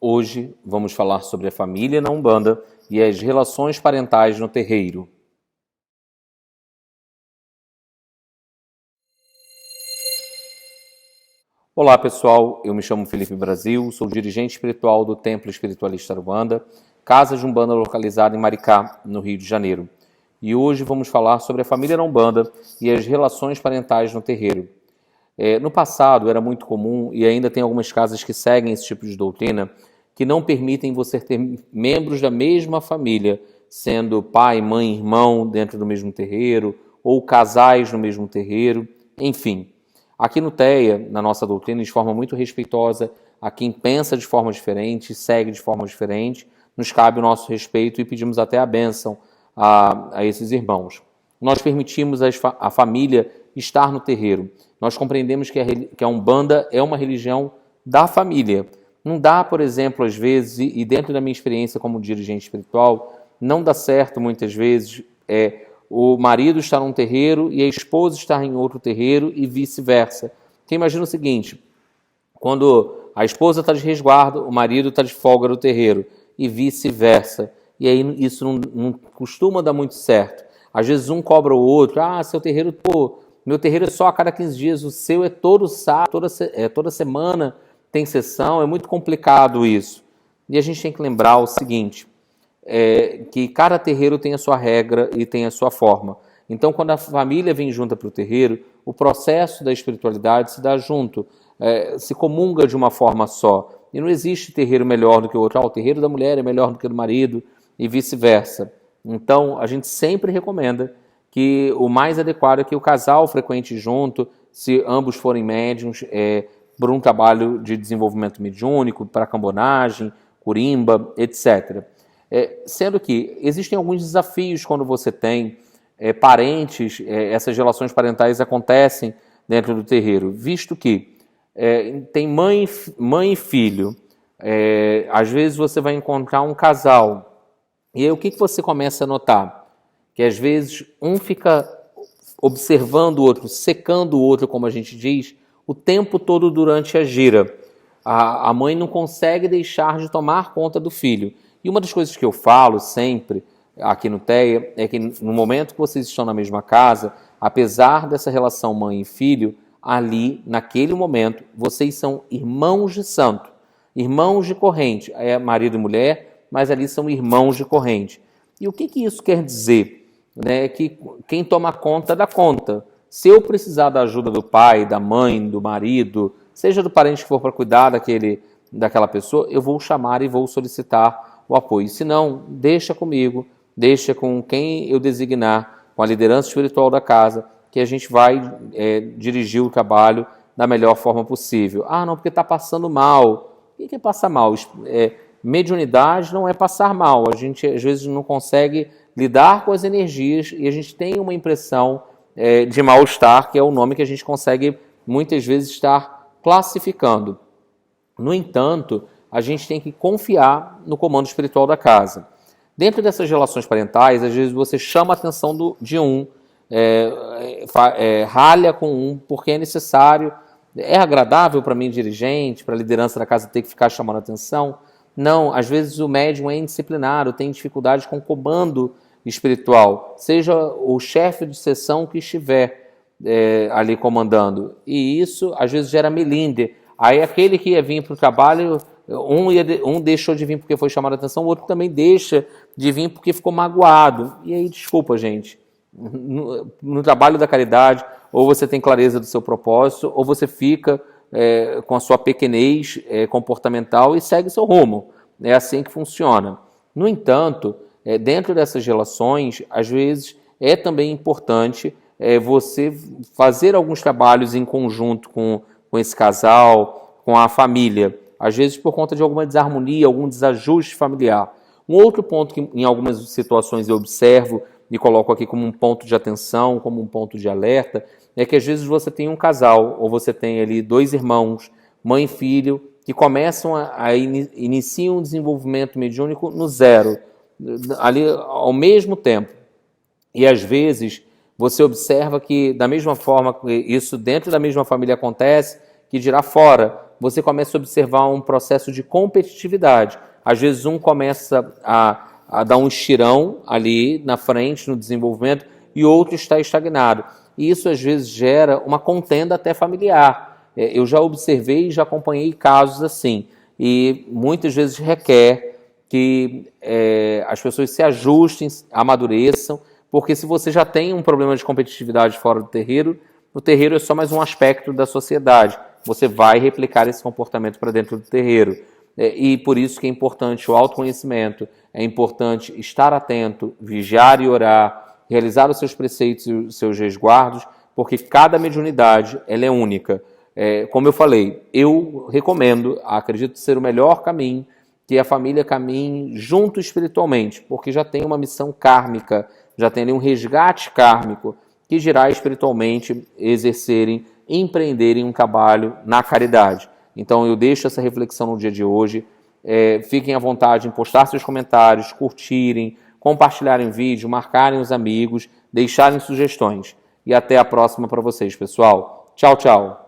Hoje vamos falar sobre a família na Umbanda e as relações parentais no terreiro. Olá pessoal, eu me chamo Felipe Brasil, sou dirigente espiritual do Templo Espiritualista Umbanda, casa de Umbanda localizada em Maricá, no Rio de Janeiro. E hoje vamos falar sobre a família na Umbanda e as relações parentais no terreiro. No passado era muito comum, e ainda tem algumas casas que seguem esse tipo de doutrina, que não permitem você ter membros da mesma família, sendo pai, mãe, irmão dentro do mesmo terreiro, ou casais no mesmo terreiro, enfim. Aqui no TEA, na nossa doutrina, de forma muito respeitosa, a quem pensa de forma diferente, segue de forma diferente, nos cabe o nosso respeito e pedimos até a bênção a esses irmãos. Nós permitimos a família estar no terreiro. Nós compreendemos que a Umbanda é uma religião da família. Não dá, por exemplo, às vezes, e dentro da minha experiência como dirigente espiritual, não dá certo muitas vezes o marido estar num terreiro e a esposa estar em outro terreiro e vice-versa. Então imagina o seguinte, quando a esposa está de resguardo, o marido está de folga no terreiro e vice-versa. E aí isso não costuma dar muito certo. Às vezes um cobra o outro, seu terreiro, meu terreiro é só a cada 15 dias, o seu é todo sábado, toda semana tem sessão, é muito complicado isso. E a gente tem que lembrar o seguinte, que cada terreiro tem a sua regra e tem a sua forma. Então, quando a família vem junta para o terreiro, o processo da espiritualidade se dá junto, se comunga de uma forma só. E não existe terreiro melhor do que o outro. O terreiro da mulher é melhor do que o do marido e vice-versa. Então, a gente sempre recomenda que o mais adequado é que o casal frequente junto, se ambos forem médiuns, por um trabalho de desenvolvimento mediúnico, para cambonagem, curimba, etc. Sendo que existem alguns desafios quando você tem parentes, essas relações parentais acontecem dentro do terreiro, visto que tem mãe e filho, às vezes você vai encontrar um casal, e aí o que você começa a notar? Que às vezes um fica observando o outro, secando o outro, como a gente diz, o tempo todo durante a gira. A mãe não consegue deixar de tomar conta do filho. E uma das coisas que eu falo sempre aqui no TEA é que no momento que vocês estão na mesma casa, apesar dessa relação mãe e filho, ali, naquele momento, vocês são irmãos de santo, irmãos de corrente. É marido e mulher, mas ali são irmãos de corrente. E o que isso quer dizer? Que quem toma conta dá conta. Se eu precisar da ajuda do pai, da mãe, do marido, seja do parente que for para cuidar daquela pessoa, eu vou chamar e vou solicitar o apoio. Se não, deixa comigo, deixa com quem eu designar, com a liderança espiritual da casa, que a gente vai dirigir o trabalho da melhor forma possível. Não, porque está passando mal. O que é passar mal? Mediunidade não é passar mal. A gente, às vezes, não consegue lidar com as energias e a gente tem uma impressão de mal-estar, que é o nome que a gente consegue, muitas vezes, estar classificando. No entanto, a gente tem que confiar no comando espiritual da casa. Dentro dessas relações parentais, às vezes você chama a atenção de um, ralha com um, porque é necessário. É agradável para mim, dirigente, para a liderança da casa, ter que ficar chamando a atenção? Não, às vezes o médium é indisciplinado, tem dificuldade com o comando espiritual, seja o chefe de sessão que estiver ali comandando. E isso, às vezes, gera melindre. Aí aquele que ia vir para o trabalho, um deixou de vir porque foi chamado a atenção, o outro também deixa de vir porque ficou magoado. E aí, desculpa, gente, no trabalho da caridade, ou você tem clareza do seu propósito, ou você fica com a sua pequenez comportamental e segue seu rumo. É assim que funciona. No entanto, dentro dessas relações, às vezes é também importante você fazer alguns trabalhos em conjunto com esse casal, com a família, às vezes por conta de alguma desarmonia, algum desajuste familiar. Um outro ponto que em algumas situações eu observo e coloco aqui como um ponto de atenção, como um ponto de alerta, é que às vezes você tem um casal, ou você tem ali dois irmãos, mãe e filho, que começam iniciam um desenvolvimento mediúnico no zero, ali ao mesmo tempo. E às vezes você observa que da mesma forma que isso dentro da mesma família acontece, que dirá fora, você começa a observar um processo de competitividade. Às vezes um começa a dar um estirão ali na frente, no desenvolvimento, e outro está estagnado. E isso às vezes gera uma contenda até familiar. Eu já observei e já acompanhei casos assim, e muitas vezes requer que as pessoas se ajustem, amadureçam, porque se você já tem um problema de competitividade fora do terreiro, o terreiro é só mais um aspecto da sociedade. Você vai replicar esse comportamento para dentro do terreiro. E por isso que é importante o autoconhecimento, é importante estar atento, vigiar e orar, realizar os seus preceitos e os seus resguardos, porque cada mediunidade ela é única. Como eu falei, eu recomendo, acredito ser o melhor caminho, que a família caminhe junto espiritualmente, porque já tem uma missão kármica, já tem ali um resgate kármico, que dirá espiritualmente exercerem, empreenderem um trabalho na caridade. Então eu deixo essa reflexão no dia de hoje. Fiquem à vontade em postar seus comentários, curtirem, compartilharem vídeo, marcarem os amigos, deixarem sugestões. E até a próxima para vocês, pessoal. Tchau, tchau.